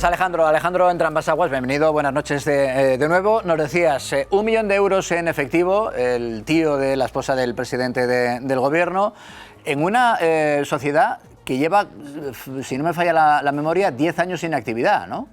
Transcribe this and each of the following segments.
Alejandro Entrambasaguas, bienvenido, buenas noches de nuevo. Nos decías, 1 millón de euros en efectivo, el tío de la esposa del presidente del gobierno, en una sociedad que lleva, si no me falla la memoria, 10 años sin actividad, ¿no?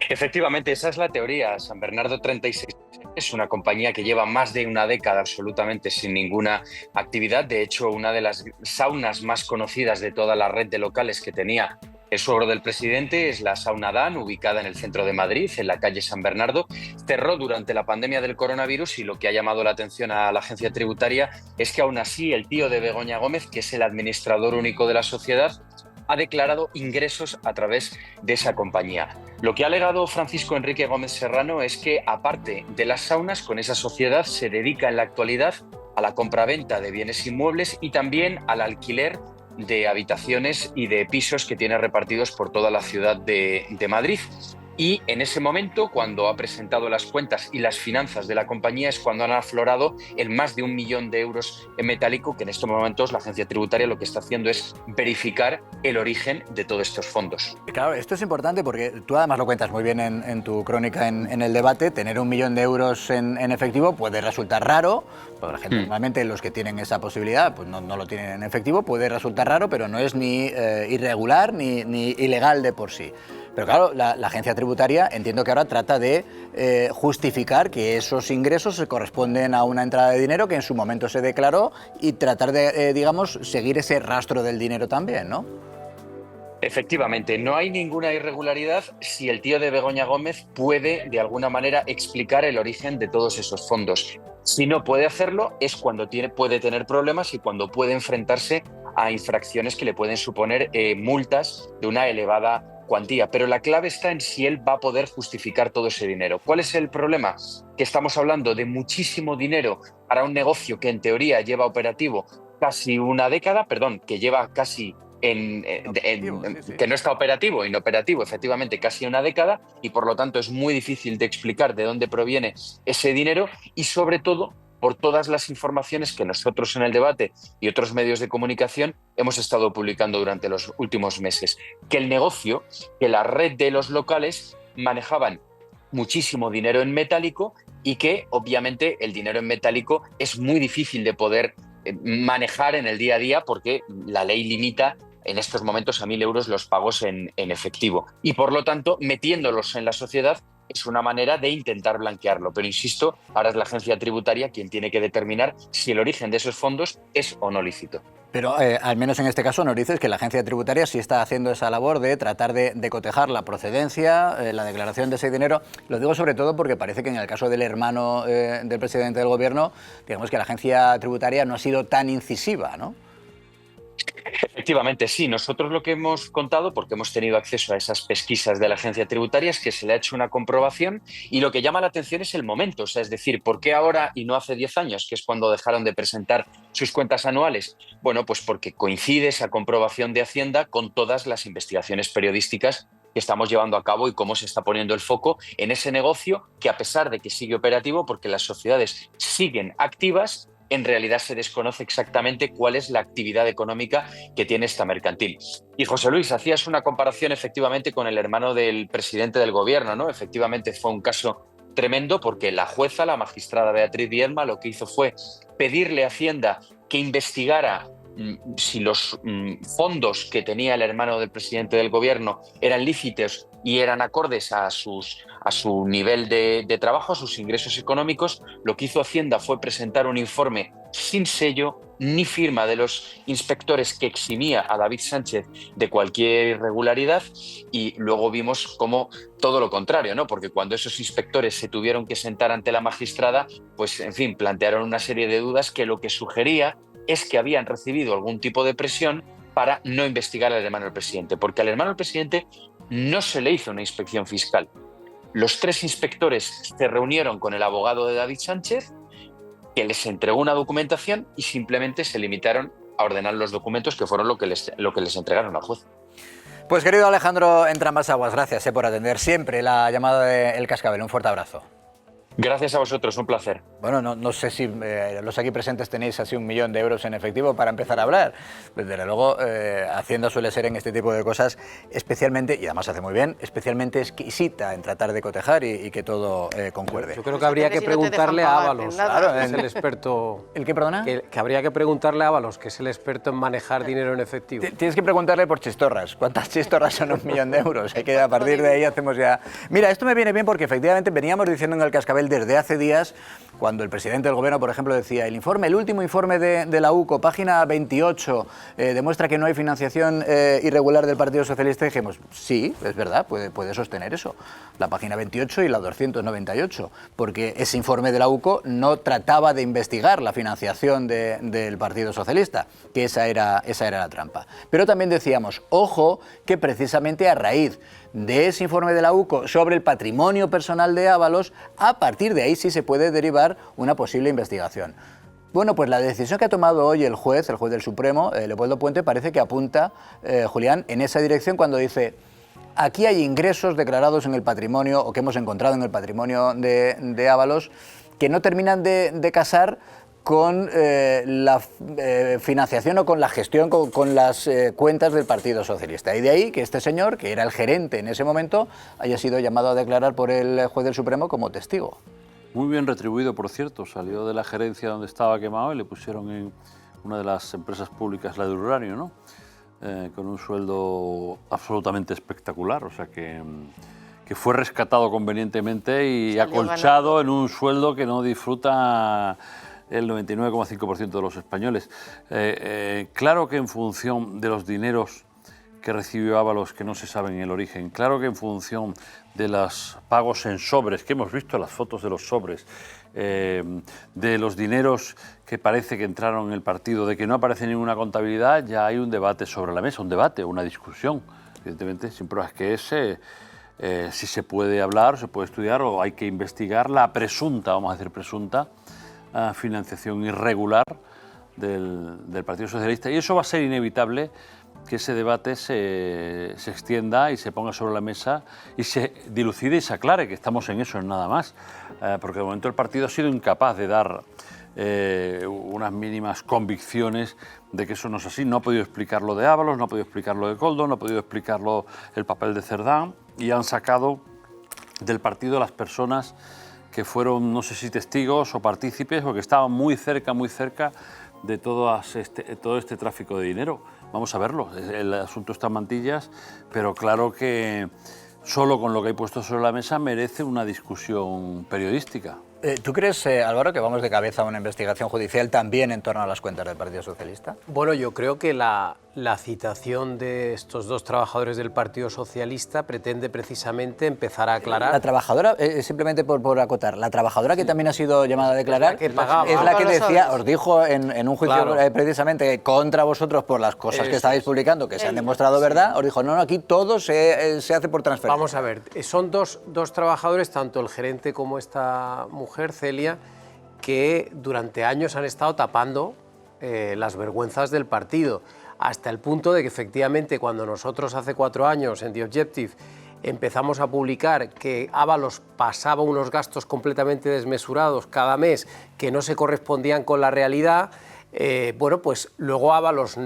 Efectivamente, esa es la teoría. San Bernardo 36 es una compañía que lleva más de una década absolutamente sin ninguna actividad. De hecho, una de las saunas más conocidas de toda la red de locales que tenía el suegro del presidente es la Sauna Dan, ubicada en el centro de Madrid, en la calle San Bernardo. Cerró durante la pandemia del coronavirus y lo que ha llamado la atención a la agencia tributaria es que aún así el tío de Begoña Gómez, que es el administrador único de la sociedad, ha declarado ingresos a través de esa compañía. Lo que ha alegado Francisco Enrique Gómez Serrano es que, aparte de las saunas, con esa sociedad se dedica en la actualidad a la compraventa de bienes inmuebles y también al alquiler de habitaciones y de pisos que tiene repartidos por toda la ciudad de Madrid. Y en ese momento, cuando ha presentado las cuentas y las finanzas de la compañía, es cuando han aflorado el más de 1 millón de euros en metálico, que en estos momentos la agencia tributaria lo que está haciendo es verificar el origen de todos estos fondos. Claro, esto es importante porque tú además lo cuentas muy bien en tu crónica en el debate. Tener 1 millón de euros en efectivo puede resultar raro, porque la gente normalmente los que tienen esa posibilidad pues no lo tienen en efectivo, puede resultar raro, pero no es ni irregular ni ilegal de por sí. Pero claro, la agencia tributaria entiendo que ahora trata de justificar que esos ingresos se corresponden a una entrada de dinero que en su momento se declaró y tratar de, digamos, seguir ese rastro del dinero también, ¿no? Efectivamente, no hay ninguna irregularidad si el tío de Begoña Gómez puede, de alguna manera, explicar el origen de todos esos fondos. Si no puede hacerlo, es cuando puede tener problemas y cuando puede enfrentarse a infracciones que le pueden suponer multas de una elevada cuantía. Pero la clave está en si él va a poder justificar todo ese dinero. ¿Cuál es el problema? Que estamos hablando de muchísimo dinero para un negocio que en teoría lleva operativo casi una década, que lleva casi que no está operativo, inoperativo, efectivamente, casi una década, y por lo tanto es muy difícil de explicar de dónde proviene ese dinero y sobre todo por todas las informaciones que nosotros en el debate y otros medios de comunicación hemos estado publicando durante los últimos meses. Que el negocio, que la red de los locales manejaban muchísimo dinero en metálico y que obviamente el dinero en metálico es muy difícil de poder manejar en el día a día porque la ley limita en estos momentos a 1.000 euros los pagos en efectivo. Y por lo tanto, metiéndolos en la sociedad es una manera de intentar blanquearlo. Pero insisto, ahora es la agencia tributaria quien tiene que determinar si el origen de esos fondos es o no lícito. Pero al menos en este caso nos dices que la agencia tributaria sí está haciendo esa labor de tratar de cotejar la procedencia, la declaración de ese dinero. Lo digo sobre todo porque parece que en el caso del hermano del presidente del gobierno, digamos que la agencia tributaria no ha sido tan incisiva, ¿no? Efectivamente, sí. Nosotros lo que hemos contado, porque hemos tenido acceso a esas pesquisas de la agencia tributaria, es que se le ha hecho una comprobación y lo que llama la atención es el momento. O sea, es decir, ¿por qué ahora y no hace 10 años, que es cuando dejaron de presentar sus cuentas anuales? Bueno, pues porque coincide esa comprobación de Hacienda con todas las investigaciones periodísticas que estamos llevando a cabo y cómo se está poniendo el foco en ese negocio que, a pesar de que sigue operativo, porque las sociedades siguen activas, en realidad se desconoce exactamente cuál es la actividad económica que tiene esta mercantil. Y José Luis, hacías una comparación efectivamente con el hermano del presidente del gobierno, ¿no? Efectivamente fue un caso tremendo porque la jueza, la magistrada Beatriz Viedma, lo que hizo fue pedirle a Hacienda que investigara si los fondos que tenía el hermano del presidente del gobierno eran lícitos y eran acordes a su nivel de trabajo, a sus ingresos económicos. Lo que hizo Hacienda fue presentar un informe sin sello ni firma de los inspectores que eximía a David Sánchez de cualquier irregularidad, y luego vimos como todo lo contrario, ¿no? Porque cuando esos inspectores se tuvieron que sentar ante la magistrada, pues en fin, plantearon una serie de dudas que lo que sugería es que habían recibido algún tipo de presión para no investigar al hermano del presidente, porque al hermano del presidente no se le hizo una inspección fiscal. Los 3 inspectores se reunieron con el abogado de David Sánchez, que les entregó una documentación y simplemente se limitaron a ordenar los documentos, que fueron lo que les entregaron al juez. Pues querido Alejandro Entrambasaguas, gracias por atender siempre la llamada de El Cascabel. Un fuerte abrazo. Gracias a vosotros, un placer. Bueno, no sé si los aquí presentes tenéis así 1 millón de euros en efectivo para empezar a hablar. Desde luego, Hacienda suele ser en este tipo de cosas especialmente, y además hace muy bien, especialmente exquisita en tratar de cotejar y que todo concuerde. Yo creo que habría que preguntarle a Ábalos, claro, que es el experto... ¿El qué, perdona? Que habría que preguntarle a Ábalos, que es el experto en manejar dinero en efectivo. Tienes que preguntarle por chistorras. ¿Cuántas chistorras son 1 millón de euros? Hay que a partir de ahí hacemos ya... Mira, esto me viene bien porque efectivamente veníamos diciendo en el Cascabel desde hace días, cuando el presidente del gobierno, por ejemplo, decía el último informe de la UCO, página 28, demuestra que no hay financiación irregular del Partido Socialista, y dijimos, sí, es verdad, puede sostener eso, la página 28 y la 298, porque ese informe de la UCO no trataba de investigar la financiación del Partido Socialista, que esa era la trampa. Pero también decíamos, ojo, que precisamente a raíz de ese informe de la UCO sobre el patrimonio personal de Ábalos, a partir de ahí sí se puede derivar una posible investigación. Bueno, pues la decisión que ha tomado hoy el juez del Supremo, Leopoldo Puente, parece que apunta, Julián, en esa dirección cuando dice: aquí hay ingresos declarados en el patrimonio, o que hemos encontrado en el patrimonio de Ábalos, que no terminan de casar con la financiación o con la gestión, con las cuentas del Partido Socialista. Y de ahí que este señor, que era el gerente en ese momento, haya sido llamado a declarar por el juez del Supremo como testigo. Muy bien retribuido, por cierto. Salió de la gerencia donde estaba quemado y le pusieron en una de las empresas públicas, la de Uranio, ¿no? Con un sueldo absolutamente espectacular. O sea que fue rescatado convenientemente y acolchado en un sueldo que no disfruta el 99,5% de los españoles. Claro que en función de los dineros que recibió Ábalos, que no se saben el origen, claro que en función de los pagos en sobres, que hemos visto las fotos de los sobres, de los dineros que parece que entraron en el partido, de que no aparece ninguna contabilidad, ya hay un debate sobre la mesa, un debate, una discusión, evidentemente sin pruebas, que si se puede hablar, se puede estudiar o hay que investigar la presunta, vamos a decir presunta, financiación irregular del Partido Socialista, y eso va a ser inevitable, que ese debate se extienda y se ponga sobre la mesa y se dilucide y se aclare, que estamos en eso, en nada más, porque de momento el partido ha sido incapaz de dar unas mínimas convicciones de que eso no es así. No ha podido explicar lo de Ábalos, no ha podido explicar lo de Koldo, no ha podido explicar el papel de Cerdán, y han sacado del partido a las personas que fueron, no sé si testigos o partícipes, o que estaban muy cerca de todo este tráfico de dinero. Vamos a verlo, el asunto está en mantillas, pero claro que solo con lo que hay puesto sobre la mesa merece una discusión periodística. ¿Tú crees, Álvaro, que vamos de cabeza a una investigación judicial también en torno a las cuentas del Partido Socialista? Bueno, yo creo que la citación de estos dos trabajadores del Partido Socialista pretende precisamente empezar a aclarar... La trabajadora, simplemente por acotar, la trabajadora que también ha sido llamada a declarar que pagaba, es la que decía, os dijo en un juicio, claro, precisamente contra vosotros por las cosas que estabais publicando, que se han demostrado verdad, os dijo, no, aquí todo se hace por transferencia. Vamos a ver, son dos trabajadores, tanto el gerente como esta mujer, Celia, que durante años han estado tapando las vergüenzas del partido, hasta el punto de que efectivamente cuando nosotros hace 4 años en The Objective empezamos a publicar que Ábalos pasaba unos gastos completamente desmesurados cada mes que no se correspondían con la realidad, bueno, pues luego Ábalos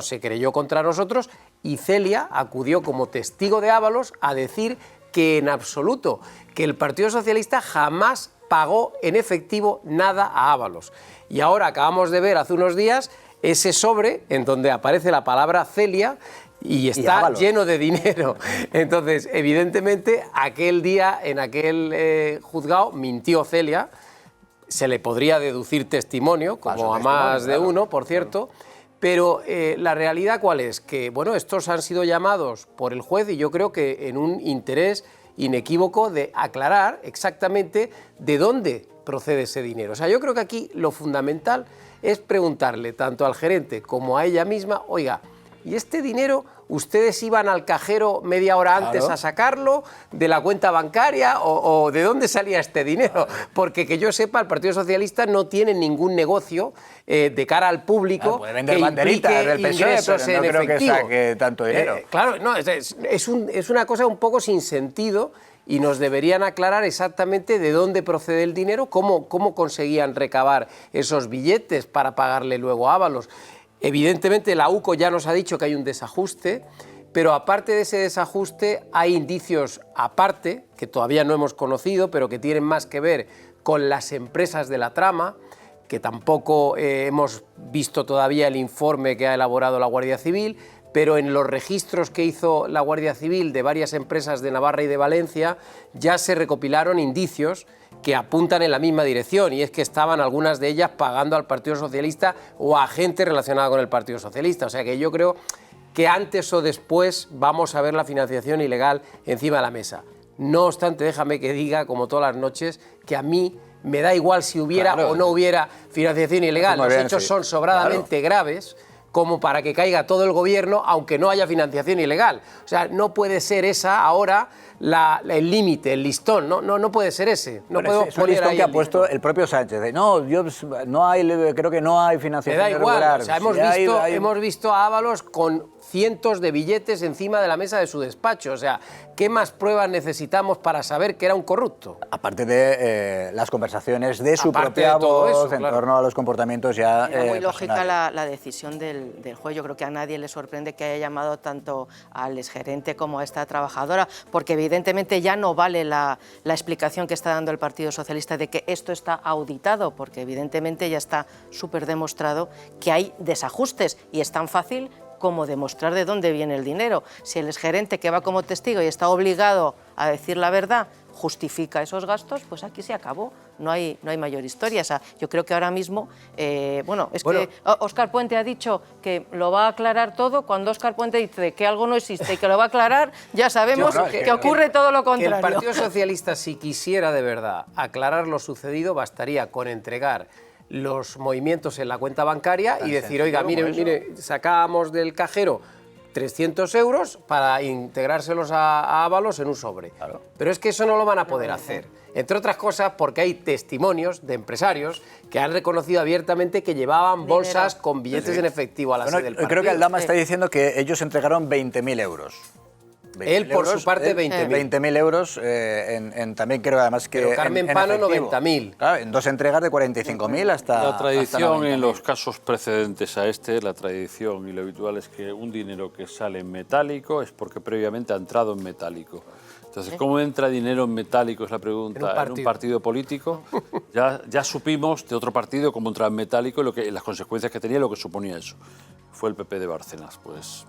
se creyó contra nosotros y Celia acudió como testigo de Ábalos a decir que en absoluto, que el Partido Socialista jamás pagó en efectivo nada a Ábalos. Y ahora acabamos de ver hace unos días ese sobre en donde aparece la palabra Celia y está lleno de dinero. Entonces, evidentemente, aquel día, en aquel juzgado, mintió Celia. Se le podría deducir testimonio, como a más de uno, por cierto. Pero la realidad, ¿cuál es? Que, bueno, estos han sido llamados por el juez y yo creo que en un interés inequívoco de aclarar exactamente de dónde procede ese dinero. O sea, yo creo que aquí lo fundamental es preguntarle tanto al gerente como a ella misma, oiga, Y este dinero, ¿ustedes iban al cajero media hora antes a sacarlo de la cuenta bancaria o de dónde salía este dinero? Porque que yo sepa, el Partido Socialista no tiene ningún negocio de cara al público puede vender que banderitas implique del PSOE, ingresos pero no en creo efectivo. que saque tanto dinero. Claro, no, es una cosa un poco sin sentido y nos deberían aclarar exactamente de dónde procede el dinero, cómo conseguían recabar esos billetes para pagarle luego a Ábalos. Evidentemente la UCO ya nos ha dicho que hay un desajuste, pero aparte de ese desajuste hay indicios aparte, que todavía no hemos conocido, pero que tienen más que ver con las empresas de la trama, que tampoco hemos visto todavía el informe que ha elaborado la Guardia Civil, pero en los registros que hizo la Guardia Civil de varias empresas de Navarra y de Valencia ya se recopilaron indicios que apuntan en la misma dirección, y es que estaban algunas de ellas pagando al Partido Socialista o a gente relacionada con el Partido Socialista. O sea que yo creo que antes o después vamos a ver la financiación ilegal encima de la mesa. No obstante, déjame que diga, como todas las noches, que a mí me da igual si hubiera o no hubiera financiación ilegal. Los hechos son sobradamente graves como para que caiga todo el gobierno, aunque no haya financiación ilegal. O sea, no puede ser esa ahora el límite, el listón, no puede ser ese. No Bueno, podemos es un poner listón ahí que ha el puesto listón. el propio Sánchez. No, yo no hay, creo que no hay Me financiación da igual, irregular. o sea, Sí, hemos visto a Ábalos con cientos de billetes encima de la mesa de su despacho. O sea, ¿qué más pruebas necesitamos para saber que era un corrupto? Aparte de las conversaciones de su Aparte propia de todo voz eso, en claro. torno a los comportamientos ya Era muy lógica personales. la decisión del juez. Yo creo que a nadie le sorprende que haya llamado tanto al exgerente como a esta trabajadora, porque evidentemente ya no vale la explicación que está dando el Partido Socialista de que esto está auditado, porque evidentemente ya está súper demostrado que hay desajustes y es tan fácil como demostrar de dónde viene el dinero. Si el exgerente que va como testigo y está obligado a decir la verdad justifica esos gastos, pues aquí se acabó. No hay mayor historia. O sea, yo creo que ahora mismo, que Óscar Puente ha dicho que lo va a aclarar todo. Cuando Óscar Puente dice que algo no existe y que lo va a aclarar, ya sabemos que ocurre todo lo Que el contrario. Partido Socialista, si quisiera de verdad aclarar lo sucedido, bastaría con entregar los movimientos en la cuenta bancaria y decir, oiga, mire, sacábamos del cajero 300 euros para integrárselos a Ábalos en un sobre. Claro. Pero es que eso no lo van a poder hacer. Entre otras cosas porque hay testimonios de empresarios que han reconocido abiertamente que llevaban bolsas con billetes en efectivo a la sede del partido. Creo que Aldama está diciendo que ellos entregaron 20.000 euros. Él, por su parte, 20.000. 20.000 euros, también creo además que... Pero Carmen Pano, 90.000. Claro, en 2 entregas de 45.000 hasta... La tradición hasta en los casos precedentes a este, la tradición y lo habitual es que un dinero que sale en metálico es porque previamente ha entrado en metálico. Entonces, ¿cómo entra dinero en metálico? Es la pregunta. En un partido político. Ya supimos de otro partido cómo entraba en metálico y las consecuencias que tenía y lo que suponía eso. Fue el PP de Bárcenas, pues...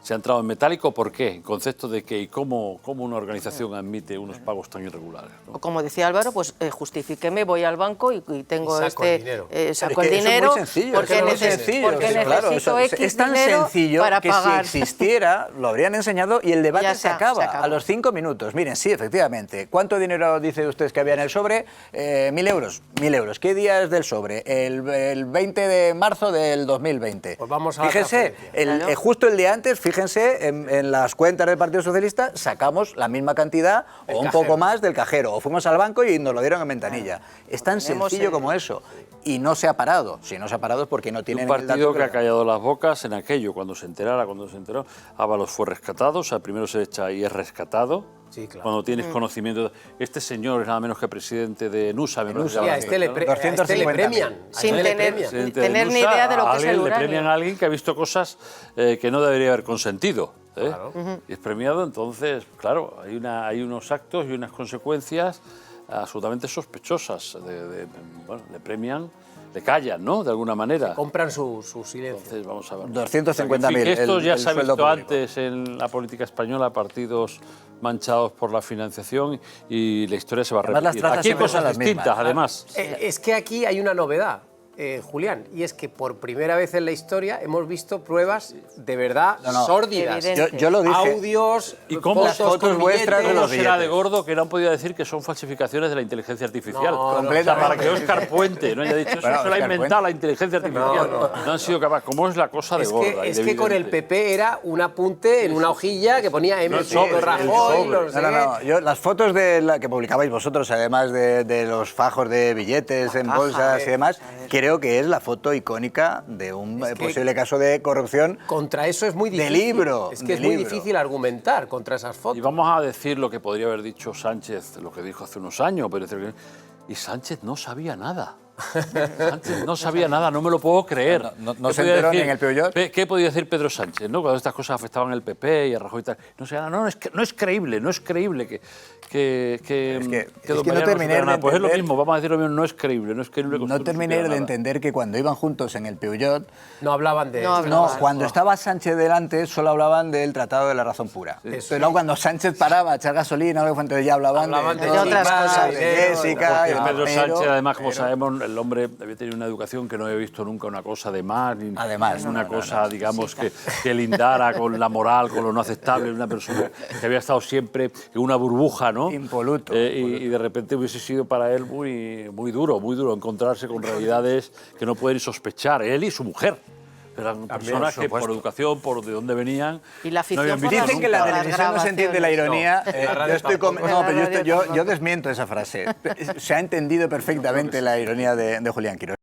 ¿Se ha entrado en metálico? ¿Por qué? ¿En concepto de qué? ¿Y cómo una organización admite unos pagos tan irregulares? ¿No? O como decía Álvaro, pues justifíqueme, voy al banco y tengo saco el dinero. Saco el dinero porque necesito X es tan dinero sencillo para que pagar. si existiera lo habrían enseñado y el debate Ya se está, acaba se acabó. a los 5 minutos. Miren, sí, efectivamente. ¿Cuánto dinero dice usted que había en el sobre? 1.000 euros. 1.000 euros. ¿Qué día es del sobre? El 20 de marzo del 2020. Pues vamos a la fíjense, transferencia. justo el día antes, fíjense, en las cuentas del Partido Socialista sacamos la misma cantidad o un poco más del cajero. O fuimos al banco y nos lo dieron en ventanilla. Es tan sencillo como eso. Y no se ha parado. Si no se ha parado es porque no tienen un el partido dato que ha callado las bocas en aquello, cuando se enteró, Ábalos fue rescatado, o sea, primero se echa y es rescatado. Sí, claro. Cuando tienes conocimiento. Este señor es nada menos que presidente de NUSA. Sí, a este le premian. Sin tener ni NUSA, idea de lo que es el Le uranio. premian a alguien que ha visto cosas que no debería haber consentido. Claro. Y es premiado, entonces, claro, hay unos actos y unas consecuencias absolutamente sospechosas. Bueno, le premian, le callan, ¿no? De alguna manera. Compran su silencio. Entonces, vamos a ver. 250.000. Esto ya el se ha sueldo visto público. antes en la política española, partidos manchados por la financiación, y la historia se va a Además, las repetir. trazas Aquí hay siempre cosas son las distintas, mismas. además. Es que aquí hay una novedad. Julián, y es que por primera vez en la historia hemos visto pruebas de verdad sórdidas. Evidentes. Yo lo dije. Audios, ¿Y cómo fotos, las fotos con vuestras de billetes. ¿Cómo los será de billetes? gordo que no han podido decir que son falsificaciones de la inteligencia artificial? No, O sea, para que completamente. Óscar Puente no haya dicho eso, Bueno, se lo ha Óscar inventado Puente. la inteligencia artificial. No han sido capaces. ¿Cómo es la cosa de gorda? Es que con el PP era un apunte en una hojilla que ponía M. sobre, Rajoy, el no sé qué. Yo, las fotos que publicabais vosotros, además de los fajos de billetes en bolsas y demás, creo que es la foto icónica de un que- posible caso de corrupción. Contra eso es muy De difícil. libro, Es que de es muy libro. difícil argumentar contra esas fotos. Y vamos a decir lo que podría haber dicho Sánchez, lo que dijo hace unos años, pero y Sánchez no sabía nada. Sánchez no sabía nada, no me lo puedo creer. No ¿Qué se podía enteró ni decir- en el Peugeot. ¿Qué podía decir Pedro Sánchez, ¿no? Cuando estas cosas afectaban al PP y a Rajoy y tal? No sé, no es creíble, no es creíble que Es que don no Mariano terminé supiera nada. de Pues es lo entender- mismo, vamos a decir lo mismo, no es creíble, no es creíble que No usted terminé supiera de nada. entender que cuando iban juntos en el Peugeot, No hablaban de No esto. no, hablaban. cuando estaba Sánchez delante solo hablaban del Tratado de la Razón Pura. Pero luego cuando Sánchez paraba a echar gasolina, entonces ya hablaban Hablaban de de otras cosas. de Jessica. Porque y Pedro demás. Sánchez, además, como pero- sabemos, el hombre había tenido una educación que no había visto nunca una cosa de más, ni Además, una no, cosa, digamos, que lindara con la moral, con lo no aceptable, una persona que había estado siempre en una burbuja, ¿no? Impoluto. Y de repente hubiese sido para él muy duro encontrarse con realidades que no pueden sospechar, él y su mujer. Eran personas que por educación, por de dónde venían, Y la no habían afición por visto las- Dicen que en la Por las televisión no se entiende la grabaciones. ironía. No, en la radio yo estoy tampoco. no, En pero la radio yo tampoco. desmiento esa frase. Se ha entendido perfectamente la ironía de Julián Quirós.